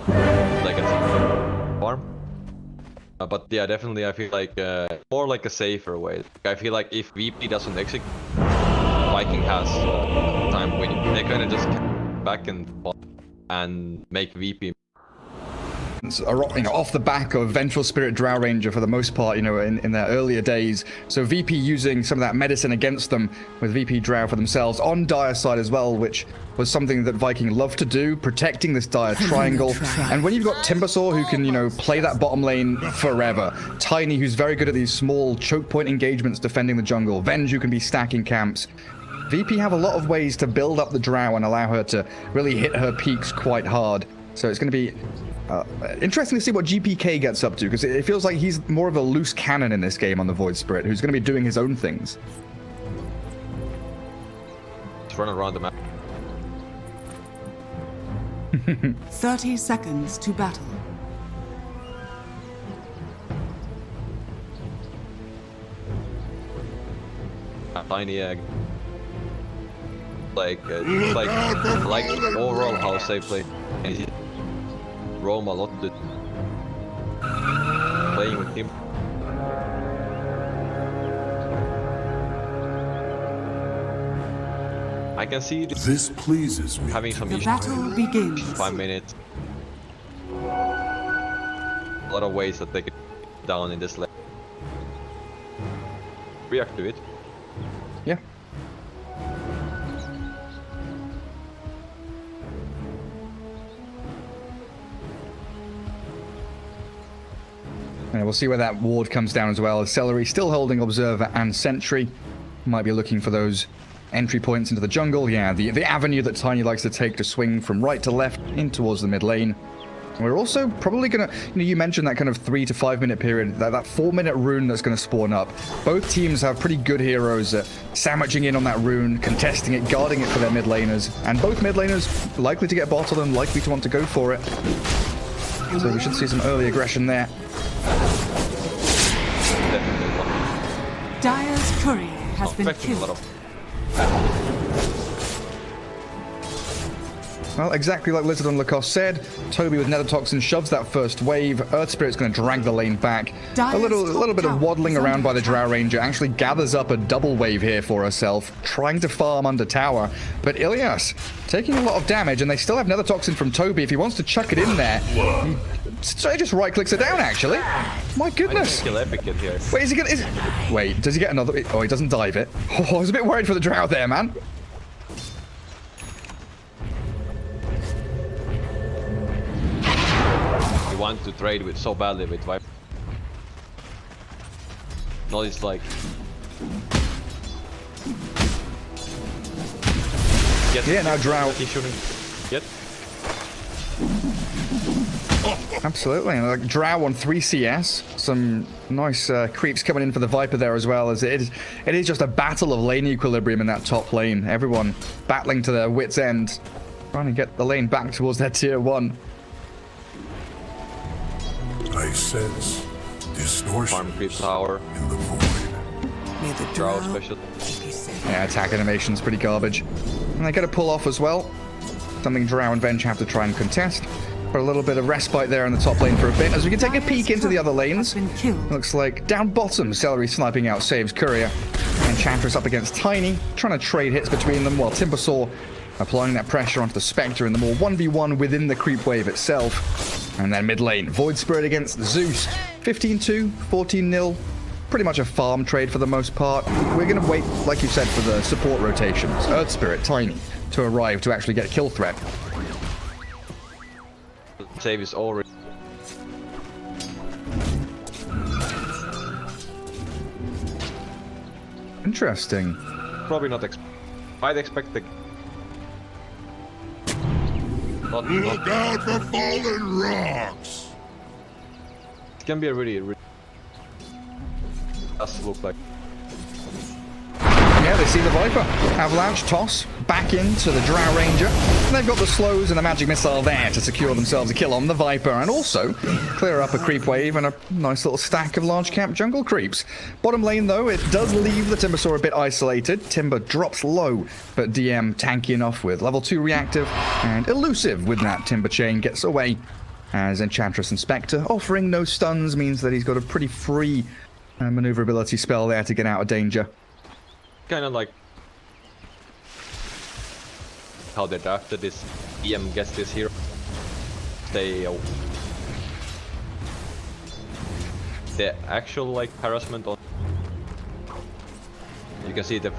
legacy farm. But yeah, definitely I feel like more like a safer way. I feel like if VP doesn't execute, Viking has time winning. They kind of just come back and make VP. Off the back of Vengeful Spirit Drow Ranger for the most part, you know, in their earlier days. So VP using some of that medicine against them with VP Drow for themselves on Dire side as well, which was something that Viking loved to do, protecting this Dire triangle. And when you've got Timbersaw who can, you know, play that bottom lane forever, Tiny who's very good at these small choke point engagements defending the jungle, Venge who can be stacking camps, VP have a lot of ways to build up the Drow and allow her to really hit her peaks quite hard. So it's going to be interesting to see what GPK gets up to, because it feels like he's more of a loose cannon in this game on the Void Spirit, who's going to be doing his own things. Just run around the map. 30 seconds to battle. A tiny egg. Like overall how they play. And he roam a lot with playing with him. I can see this pleases me. Having some The issues. battle begins. 5 minutes. A lot of ways that they can down in this lane. React to it. Yeah. And we'll see where that ward comes down as well. Celery still holding Observer and Sentry. Might be looking for those entry points into the jungle. Yeah, the avenue that Tiny likes to take to swing from right to left in towards the mid lane. And we're also probably going to, you know, you mentioned that kind of 3 to 5 minute period, that 4-minute rune that's going to spawn up. Both teams have pretty good heroes at sandwiching in on that rune, contesting it, guarding it for their mid laners. And both mid laners likely to get bottled and likely to want to go for it. So we should see some early aggression there. Dire's courier has been killed. Well, exactly like Lizard and Lacoste said, Toby with Nether Toxin shoves that first wave. Earth Spirit's going to drag the lane back. A little bit of waddling around by the Drow Ranger. Actually gathers up a double wave here for herself, trying to farm under tower. But Ilias taking a lot of damage, and they still have Nether Toxin from Toby. If he wants to chuck it in there, he just right-clicks her down, actually. My goodness. Kill Epic here. Wait, is he gonna... Wait, does he get another... Oh, he doesn't dive it. Oh, I was a bit worried for the Drow there, man. Want to trade with so badly with Viper. No, it's like yeah, now Drow. He shouldn't get. Absolutely, and like Drow on 3 CS. Some nice creeps coming in for the Viper there as well, as it is just a battle of lane equilibrium in that top lane. Everyone battling to their wits' end, trying to get the lane back towards their tier 1. I sense distortion Farm creep tower in the void. May the Drow Drow special. keep you safe. Yeah, attack animation's pretty garbage. And they get a pull off as well. Something Drow and Venge have to try and contest. For a little bit of respite there in the top lane for a bit, as we can take a peek into the other lanes. Looks like down bottom, Celery sniping out saves Courier. Enchantress up against Tiny, trying to trade hits between them, while Timbersaw applying that pressure onto the Spectre in the more 1v1 within the creep wave itself. And then mid lane, Void Spirit against Zeus. 15-2, 14-0. Pretty much a farm trade for the most part. We're going to wait, like you said, for the support rotations. Earth Spirit, Tiny, to arrive to actually get a kill threat. Save is already. Interesting. Probably not. I'd expect the. Look out for fallen rocks! It can be a really does look like. Yeah, they see the Viper. Avalanche, toss, back into the Drow Ranger. And they've got the slows and the magic missile there to secure themselves a kill on the Viper, and also clear up a creep wave and a nice little stack of large cap jungle creeps. Bottom lane, though, it does leave the Timbersaw a bit isolated. Timber drops low, but DM tanky enough with level 2 reactive, and elusive with that Timber chain gets away. as Enchantress and Spectre. Offering no stuns means that he's got a pretty free maneuverability spell there to get out of danger. Kind of like how they drafted this. EM gets this hero. The actual like harassment on. You can see the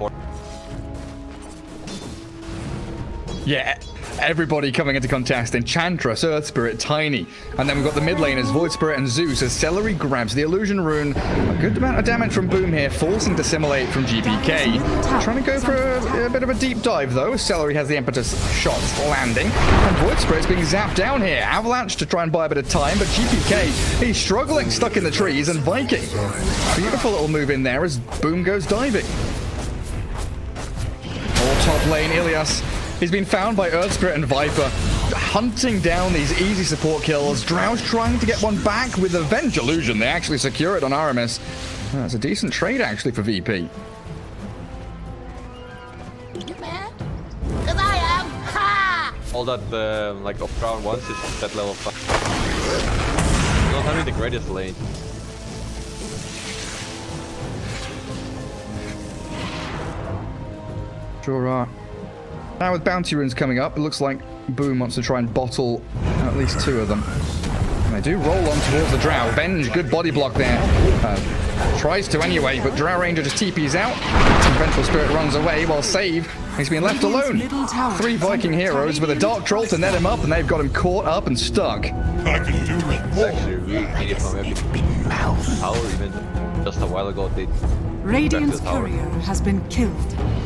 Yeah, everybody coming into contest. Enchantress, Earth Spirit, Tiny. And then we've got the mid laners, Void Spirit and Zeus, as Celery grabs the Illusion Rune. A good amount of damage from Boom here, forcing to Dissimilate from GPK. Trying to go for a bit of a deep dive, though. Celery has the Impetus shots landing. And Void Spirit's being zapped down here. Avalanche to try and buy a bit of time, but GPK, he's struggling, stuck in the trees, and Viking. Beautiful little move in there as Boom goes diving. All top lane, Ilias. He's been found by Earth Spirit and Viper, hunting down these easy support kills. Drow's trying to get one back with Avenge Illusion. They actually secure it on Aramis. That's a decent trade, actually, for VP. Because I am. Ha! all that like up round once is that level 5. Not having the greatest lane. Sure are. Now with bounty runes coming up, it looks like Boom wants to try and bottle at least 2 of them. And they do roll on towards the Drow. Venge, good body block there. Tries to anyway, but Drow Ranger just TPs out. Vengeful Spirit runs away while Save, he's been left alone. 3 Viking heroes with a Dark Troll to net him up, and they've got him caught up and stuck. I can do it. It's actually really needed from every tower even just a while ago. They Radiant's the tower. courier has been killed.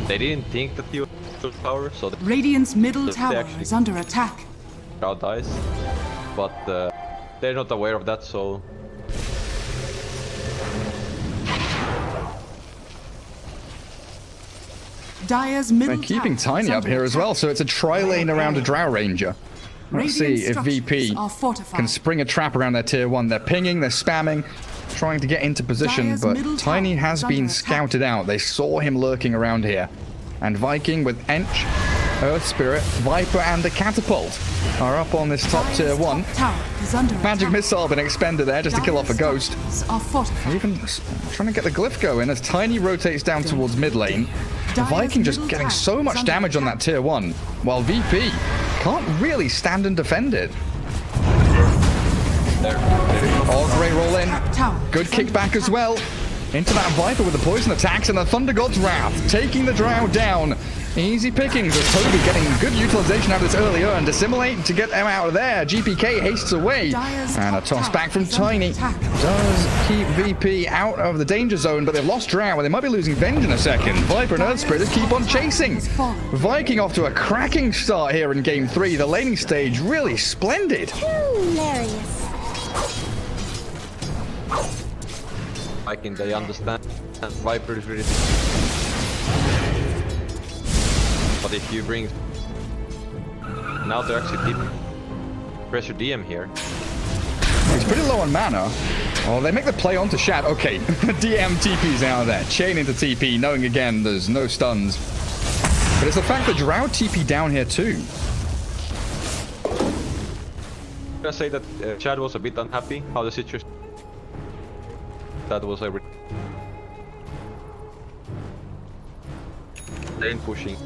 They didn't think that he was the power, so the Radiant's middle They tower actually- is under attack. crowd dies. But they're not aware of that, so Dire's middle They're keeping tower is Tiny up under here as well, attack. so it's a tri-lane around a Drow Ranger. Let's see Radiant if VP structures are fortified. can spring a trap around their tier 1. They're pinging, they're spamming, trying to get into position, Dire's but middle Tiny tower has is been under attack. scouted out. They saw him lurking around here. And Viking with Ench, Earth Spirit, Viper, and a Catapult are up on this top tier Dire's 1. top tower is under Magic attack. Missile been expended there just to kill off a Dire's ghost. structures are fortified. Even trying to get the glyph going as Tiny rotates down towards mid lane. The Dire's Viking just middle getting tower so is much under damage on that attack. tier 1, while VP can't really stand and defend it. Oh, great roll in. Tower Good is under kickback as attack. well. Into that Viper with the poison attacks and the Thunder God's Wrath, taking the Drow down. Easy pickings as Toby getting good utilization out of this earlier and Dissimilate to get them out of there. GPK hastes away. Dire's And a top toss tower back from is under Tiny. attack. Does keep VP out of the danger zone, but they've lost Drow and they might be losing Venge in a second. Viper and Earth Spirit just keep on chasing. Viking off to a cracking start here in Game 3. The laning stage really splendid. Hilarious. I think they understand. Viper is really. But if you bring now they're actually keeping pressure DM here. He's pretty low on mana. Oh, they make the play onto Shad. Okay, DM TP's out of there. Chain into TP, knowing again there's no stuns. But it's the fact that Drow TP down here too. I'm gonna say that Chad was a bit unhappy how the situation. That was a lane pushing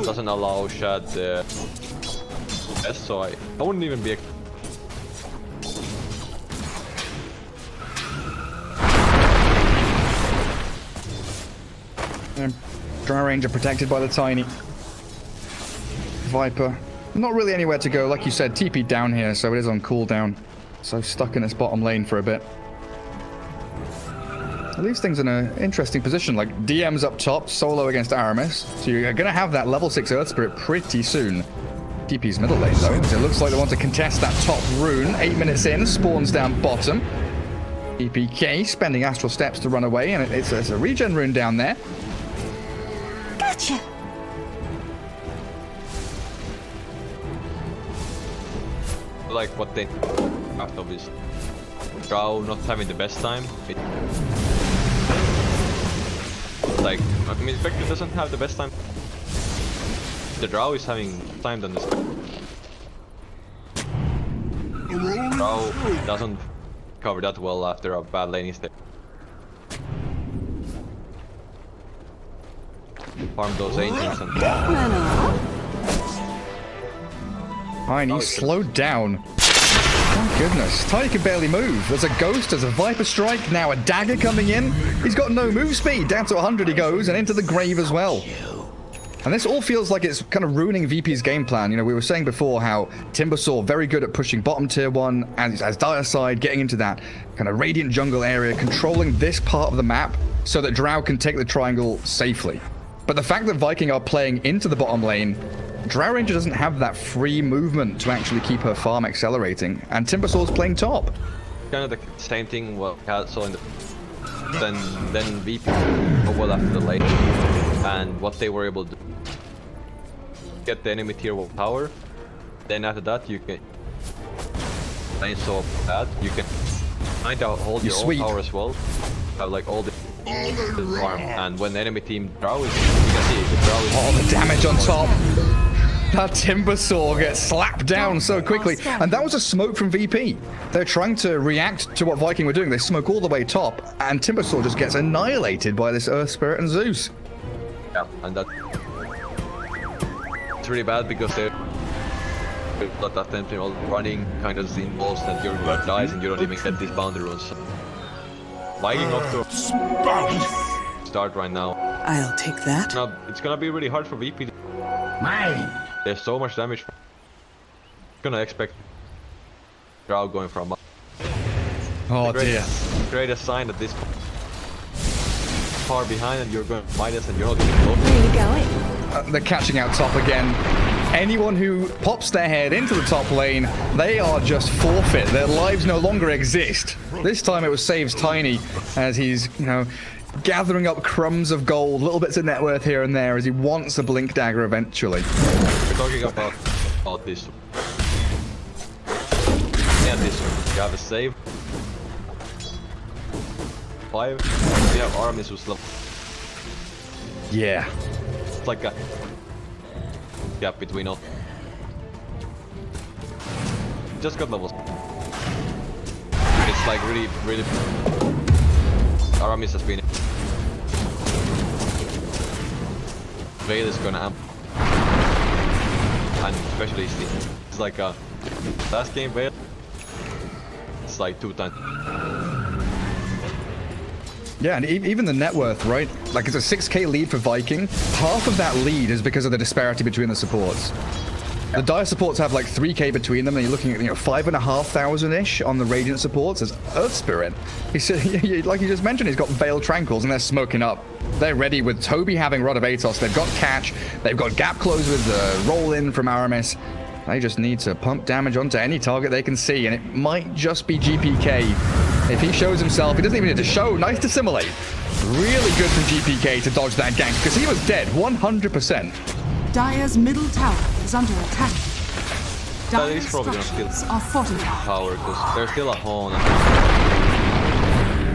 doesn't allow Shad best, so I wouldn't even be. Drow Ranger protected by the Tiny. Viper, not really anywhere to go. Like you said, TP down here, so it is on cooldown. So stuck in this bottom lane for a bit. It leaves things in an interesting position, like DM's up top, solo against Aramis. So you're going to have that level 6 Earth Spirit pretty soon. DP's middle lane though, so it looks like they want to contest that top rune. 8 minutes in, spawns down bottom. EPK spending Astral Steps to run away, and it's a regen rune down there. Gotcha. Like what they after this Drow not having the best time. Like I mean, Spectre doesn't have the best time. The Drow is having time than the Spectre. Drow doesn't cover that well after a bad laning stage. Farm those ancients and Tiny slowed down. Oh goodness, Tiny can barely move. There's a ghost, there's a Viper Strike, now a dagger coming in. He's got no move speed. Down to 100 he goes, and into the grave as well. And this all feels like it's kind of ruining VP's game plan. You know, we were saying before how Timbersaw very good at pushing bottom tier 1 as dire side, getting into that kind of radiant jungle area, controlling this part of the map so that Drow can take the triangle safely. But the fact that Viking are playing into the bottom lane, Drow Ranger doesn't have that free movement to actually keep her farm accelerating, and Timbersaw's playing top. kind of the same thing what I saw in the then VP overlapped the lane, and what they were able to do, get the enemy tier 1 power. Then after that you can lane so bad you can kind of hold your own power as well. Have like all the farm, and when the enemy team draws, you can see the draw is all the damage on top. That Timbersaw gets slapped down so quickly, and that was a smoke from VP. They're trying to react to what Viking were doing. They smoke all the way top, and Timbersaw just gets annihilated by this Earth Spirit and Zeus. Yeah, and that it's really bad because they're not that tempting, all running kind of involves that your dies and you don't even get these boundary runes. Viking up to start right now. I'll take that. Now it's gonna be really hard for VP. Mine. There's so much damage. Gonna expect Drow going from up. Oh dear. Greatest sign that this far behind and you're going minus and you're not even close. Where are you going? They're catching out top again. Anyone who pops their head into the top lane, they are just forfeit. Their lives no longer exist. This time it was Saves Tiny as he's, you know, gathering up crumbs of gold, little bits of net worth here and there as he wants a blink dagger eventually. We're talking about this. Yeah, this one. You have a save. 5. We have armies who's level. Yeah. It's like a gap between all. Just got levels. It's like really. Aramis has been. Veil is gonna amp. And especially it's like a last game Veil. It's like 2 times. Yeah, and even the net worth, right? Like, it's a 6k lead for Viking. Half of that lead is because of the disparity between the supports. The Dire supports have like 3k between them, and you're looking at, you know, 5,500-ish on the Radiant supports as Earth Spirit. He's, like you just mentioned, he's got Veil Tranquils, and they're smoking up. They're ready with Toby having Rod of Atos. They've got Catch. They've got Gap Close with the roll-in from Aramis. They just need to pump damage onto any target they can see, and it might just be GPK. If he shows himself, he doesn't even need to show. Nice to simulate. Really good from GPK to dodge that gank, because he was dead 100%. Dire's middle tower is under attack. That is Dire's probably gonna structures steal are fortified. power because there's still a hole.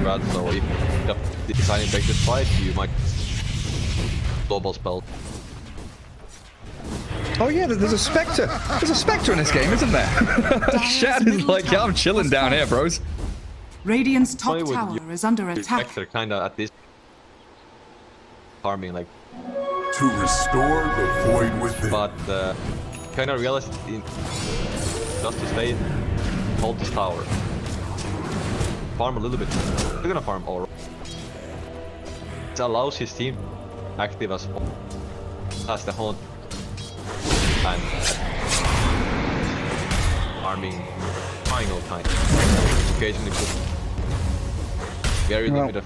Right, so if you decide to take this fight, you might global spell. Oh yeah, there's a Spectre. There's a Spectre in this game, isn't there? Shad is like, yeah, I'm chilling down here, bros. Radiant's top Only with tower you- is under attack. They're kind of at this farming like, To restore the void within. but kind of realized just to stay, hold this tower, farm a little bit. They're gonna farm all. It allows his team active as the hunt and farming final time. Occasionally put very limited.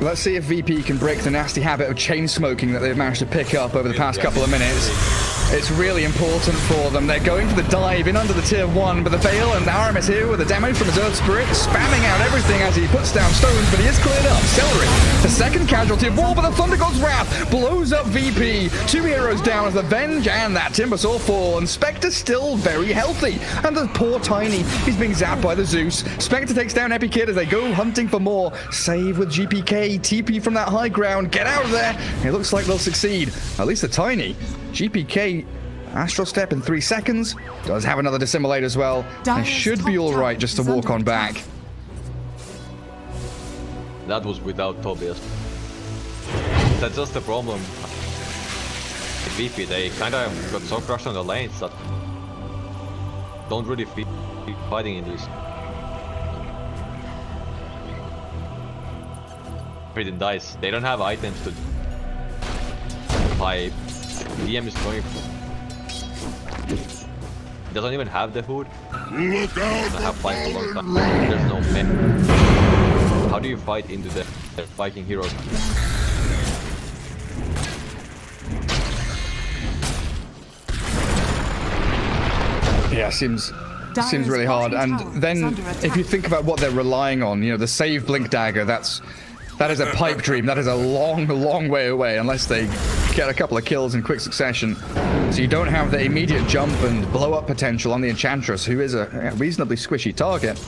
Let's see if VP can break the nasty habit of chain smoking that they've managed to pick up over the past couple of minutes. It's really important for them. They're going for the dive in under the tier 1, but the Veil and Aramis here with the damage from his Earth Spirit, spamming out everything as he puts down stones, but he is cleared up. Celery, the second casualty of war, but the Thunder God's Wrath blows up VP. 2 heroes down as the Venge and that Timbersaw fall, and Spectre still very healthy. And the poor Tiny, he's being zapped by the Zeus. Spectre takes down Epikid as they go hunting for more. Save with GPK, TP from that high ground, get out of there. It looks like they'll succeed. At least the Tiny. GPK Astral Step in 3 seconds. Does have another Dissimulate as well. And Dire's should be top all right tower just to is walk under on attack. back. That was without Tobias. That's just the problem. VP, they kind of got so crushed on the lanes that don't really feel fighting in these. Pretty dice. They don't have items to buy. DM is going. Doesn't even have the hood. Look out! Doesn't have fight for a long time. There's no men. How do you fight into the Viking heroes? Yeah, seems Dire's really hard. bottom And tower is then under if you attack. think about what they're relying on, you know, the save blink dagger, that is a pipe dream. That is a long way away unless they get a couple of kills in quick succession. So you don't have the immediate jump and blow up potential on the Enchantress, who is a reasonably squishy target.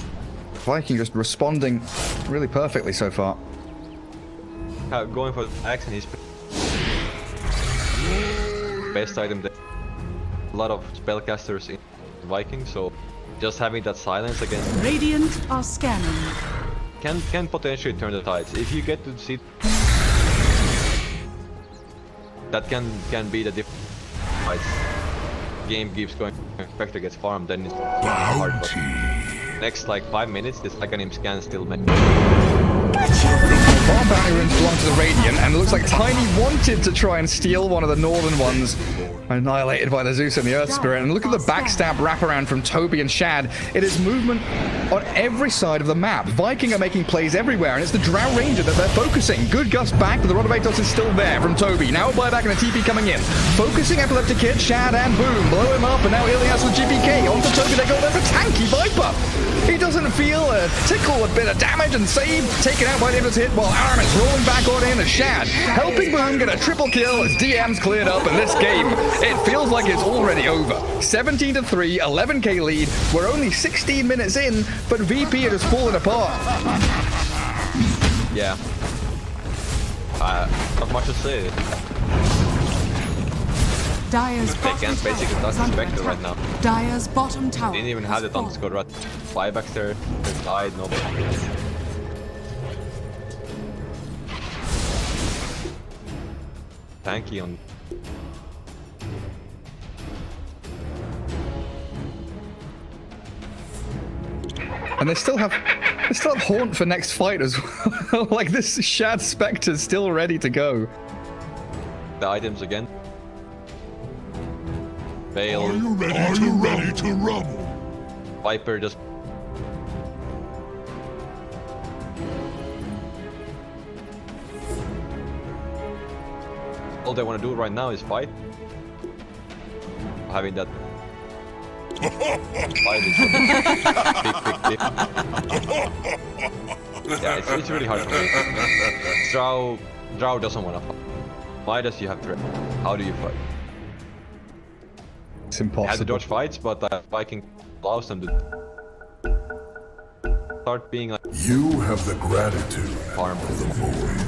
Viking just responding really perfectly so far. Going for the axe and his best item there. A lot of spellcasters in Viking, so just having that silence against Radiant are scanning. can potentially turn the tides. If you get to see that can be the difference. Game keeps going, Spectre gets farmed, then it's hard. But next like 5 minutes, this Mechanim can still make. Farm bounty runes belong to the Radiant, and it looks like Tiny wanted to try and steal one of the northern ones. Annihilated by the Zeus and the Earth Spirit. And look at the backstab wraparound from Toby and Shad. It is movement on every side of the map. Viking are making plays everywhere, and it's the Drow Ranger that they're focusing. Good gust back, but the Rod of Atos is still there from Toby. Now a buyback and a TP coming in. Focusing Epileptic Kid, Shad, and boom. Blow him up, and now Ilias with GPK. On for Toby, they go there for Tanky Viper. He doesn't feel a tickle, a bit of damage, and save taken out by the Emperor's hit, while Aramis rolling back on in as Shad, helping Boom get a triple kill as DM's cleared up, and this game, it feels like it's already over. 17-3, 11k lead. We're only 16 minutes in, but VP are just falling apart. Yeah. Not much to say. Dire's They bottom can't tower basically touch is the under Spectre attack. right now. Dire's bottom tower Didn't even has have the time to fallen. score right. Buybacks there. They died. No. Tanky on. And they still have Haunt for next fight as well. Like, this Shad Spectre's still ready to go. The items again. Veil. Are you ready to rumble? Viper just. All they want to do right now is fight. Having that. Fight is big. Yeah, it's really hard for me. Drow doesn't want to fight. Why does you have to? How do you fight? It's They had to impossible. dodge fights, but Viking allows them to start being like You have the gratitude farm. of the void.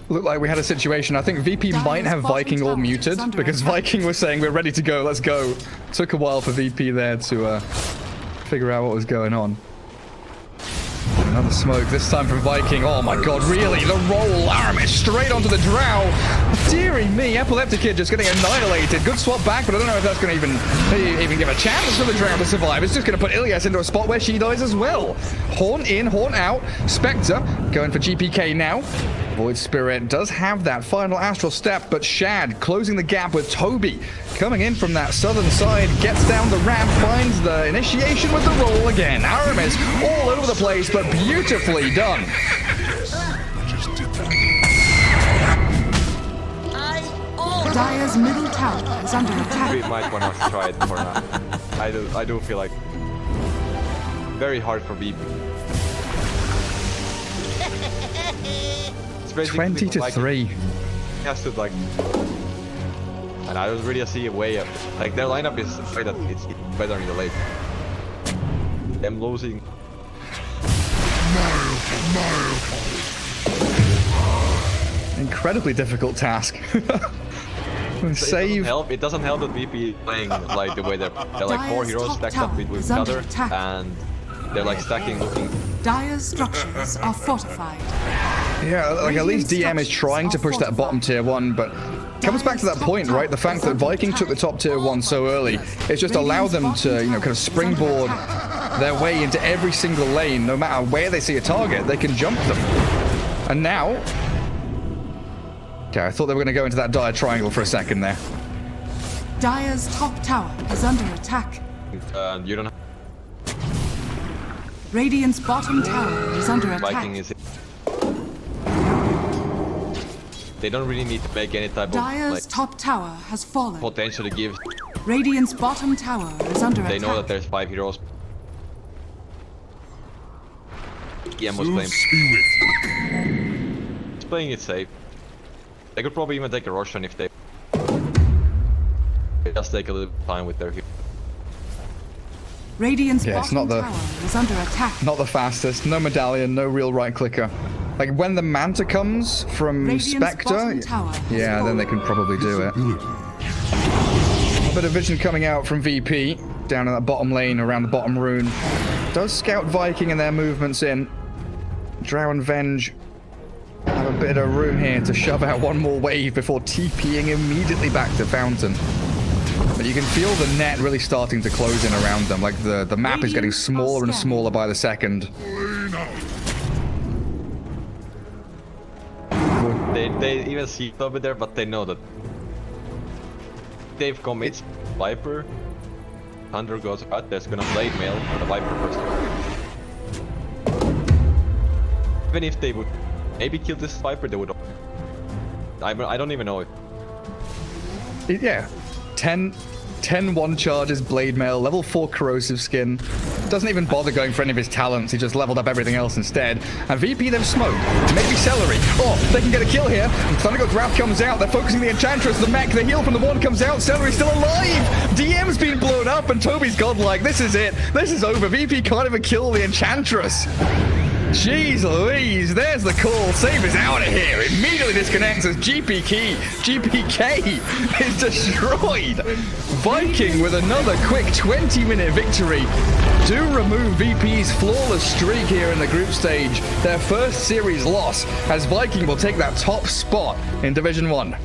Looked like we had a situation. I think VP might have Viking all muted because Viking was saying we're ready to go, let's go. Took a while for VP there to figure out what was going on. Another smoke, this time from Viking. Oh my god, really? The roll, Aramis straight onto the Drow. Deary me, Epileptic Kid just getting annihilated. Good swap back, but I don't know if that's going to even give a chance for the Drow to survive. It's just going to put Ilias into a spot where she dies as well. Haunt in, Haunt out. Spectre going for GPK now. Void Spirit does have that final astral step, but Shad closing the gap with Toby. Coming in from that southern side, gets down the ramp, finds the initiation with the roll again. Aramis all over the place, but beautifully done. Dire's middle tower is under We attack. might want to try it for now. I do feel like very hard for VP. It's basically 20-3. He has to like, and I don't really see a way of like their lineup is way that it's better in the late. Them losing. Incredibly difficult task. Save. It doesn't help that VP is playing like the way they're like 4 Dire's heroes top stacked up tower with is each under other, attack. and they're like stacking looking. Dire's structures are fortified. Yeah, like at least DM is trying to push that bottom tier 1, but comes back to that point, right? The fact that Viking took the top tier 1 so early, it's just allowed them to, you know, kind of springboard their way into every single lane. No matter where they see a target, they can jump them. And now... Okay, I thought they were going to go into that dire triangle for a second there. Dire's top tower is under attack. You don't. Radiant's bottom tower is under attack. Viking is. They don't really need to make any type of Dire's like top tower has fallen. potential to give. Radiant's bottom tower is under They attack. know that there's 5 heroes. DM was playing. Zeus be with you. He's playing it safe. They could probably even take a Roshan if they just take a little time with their hero. Radiant's Yeah, it's bottom not the- tower is under attack. Not the fastest, no medallion, no real right clicker. Like when the Manta comes from Radiant's Spectre, bottom tower has yeah, then they can probably do it. A bit of vision coming out from VP, down in that bottom lane around the bottom rune. Does scout Viking and their movements in. Drow and Venge have a bit of room here to shove out one more wave before TPing immediately back to Fountain. But you can feel the net really starting to close in around them. Like the map is getting smaller and smaller by the second. They even see it over there, but they know that they've commits Viper. Thunder goes out. There's gonna blade mail for the Viper first. Even if they would maybe kill this Viper, they would. I don't even know if. Yeah, 10 1 charges, blade mail, level 4 corrosive skin. Doesn't even bother going for any of his talents, he just leveled up everything else instead. And VP they've smoked, maybe Celery. Oh, they can get a kill here. Thunder God's Wrath comes out, they're focusing the Enchantress, the mech, the heal from the one comes out, Celery's still alive! DM's been blown up and Toby's godlike, this is it, this is over, VP can't even kill the Enchantress. Jeez Louise, there's the call. Save is out of here. Immediately disconnects as GPK is destroyed. Viking with another quick 20-minute victory do remove VP's flawless streak here in the group stage. Their first series loss as Viking will take that top spot in Division 1.